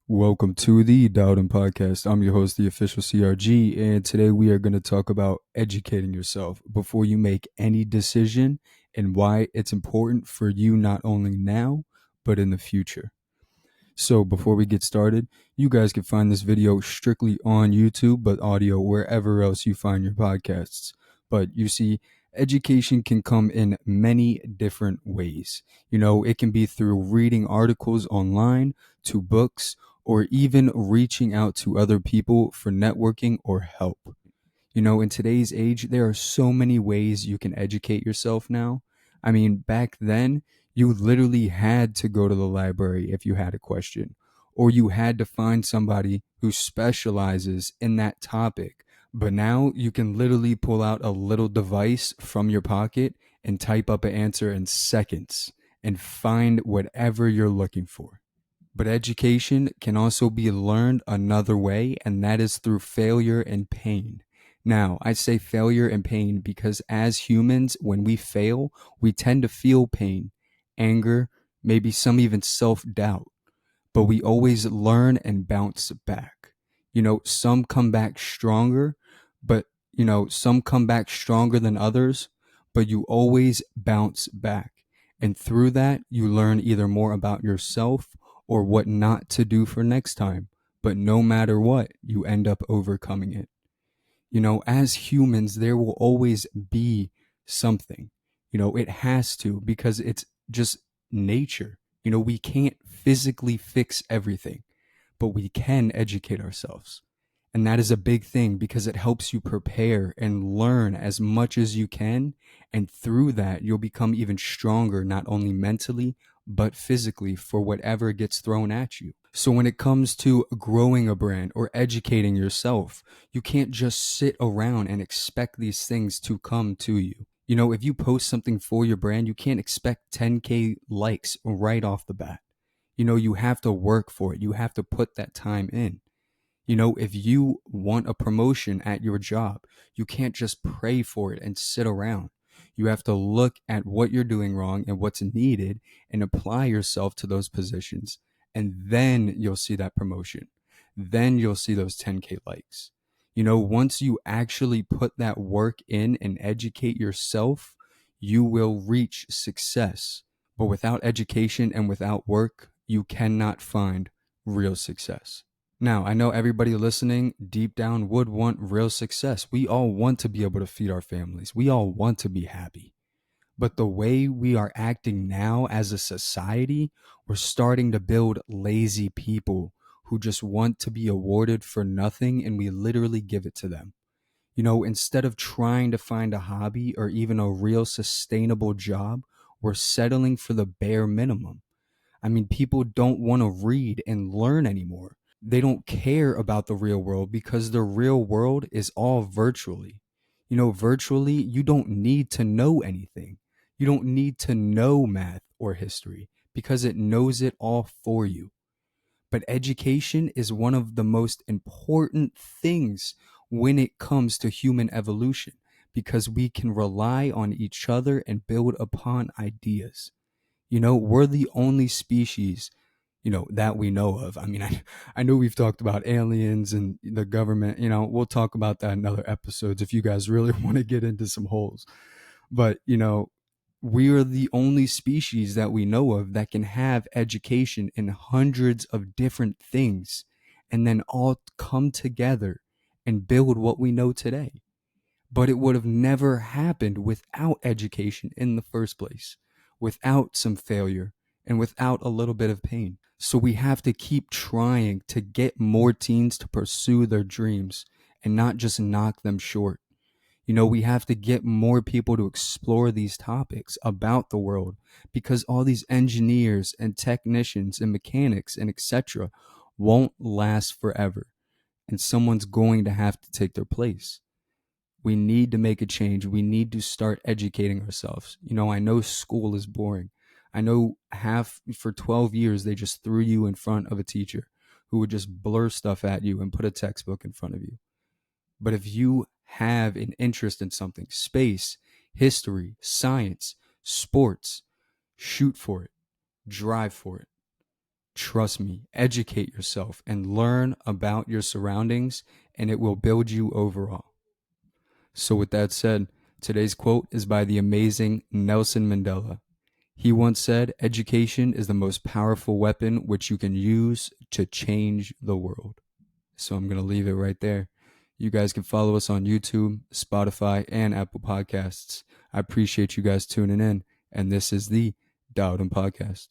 Welcome to the Dowden Podcast. I'm your host, the official CRG, and today we are going to talk about educating yourself before you make any decision and why it's important for you not only now, but in the future. So before we get started, you guys can find this video strictly on YouTube, but audio wherever else you find your podcasts. But you see, education can come in many different ways. It can be through reading articles online, to books, or even reaching out to other people for networking or help. In today's age, there are so many ways you can educate yourself now. I mean, back then, you literally had to go to the library if you had a question, or you had to find somebody who specializes in that topic. But now you can literally pull out a little device from your pocket and type up an answer in seconds and find whatever you're looking for. But education can also be learned another way, and that is through failure and pain. Now, I say failure and pain because as humans, when we fail, we tend to feel pain, anger, maybe some even self doubt. But we always learn and bounce back. Some come back stronger, but, some come back stronger than others, but you always bounce back. And through that, you learn either more about yourself or what not to do for next time. But no matter what, you end up overcoming it. As humans, there will always be something. It has to because it's just nature. We can't physically fix everything, but we can educate ourselves. And that is a big thing because it helps you prepare and learn as much as you can. And through that, you'll become even stronger, not only mentally, but physically for whatever gets thrown at you. So when it comes to growing a brand or educating yourself, you can't just sit around and expect these things to come to you. If you post something for your brand, you can't expect 10K likes right off the bat. You have to work for it. You have to put that time in. If you want a promotion at your job, you can't just pray for it and sit around. You have to look at what you're doing wrong and what's needed and apply yourself to those positions. And then you'll see that promotion. Then you'll see those 10K likes. Once you actually put that work in and educate yourself, you will reach success. But without education and without work, you cannot find real success. Now, I know everybody listening deep down would want real success. We all want to be able to feed our families. We all want to be happy. But the way we are acting now as a society, we're starting to build lazy people who just want to be awarded for nothing, and we literally give it to them. Instead of trying to find a hobby or even a real sustainable job, we're settling for the bare minimum. I mean, people don't want to read and learn anymore. They don't care about the real world because the real world is all virtually. Virtually, you don't need to know anything. You don't need to know math or history because it knows it all for you. But education is one of the most important things when it comes to human evolution because we can rely on each other and build upon ideas. We're the only species, that we know of. I mean, I know we've talked about aliens and the government, we'll talk about that in other episodes if you guys really want to get into some holes. But, we are the only species that we know of that can have education in hundreds of different things and then all come together and build what we know today. But it would have never happened without education in the first place, without some failure, and without a little bit of pain. So we have to keep trying to get more teens to pursue their dreams and not just knock them short. We have to get more people to explore these topics about the world because all these engineers and technicians and mechanics and etc. won't last forever. And someone's going to have to take their place. We need to make a change. We need to start educating ourselves. I know school is boring. I know for 12 years, they just threw you in front of a teacher who would just blur stuff at you and put a textbook in front of you. But if you have an interest in something, space, history, science, sports, shoot for it, drive for it. Trust me, educate yourself and learn about your surroundings, and it will build you overall. So, with that said, today's quote is by the amazing Nelson Mandela. He once said, "Education is the most powerful weapon which you can use to change the world." So I'm going to leave it right there. You guys can follow us on YouTube, Spotify, and Apple Podcasts. I appreciate you guys tuning in. And this is the Dowden Podcast.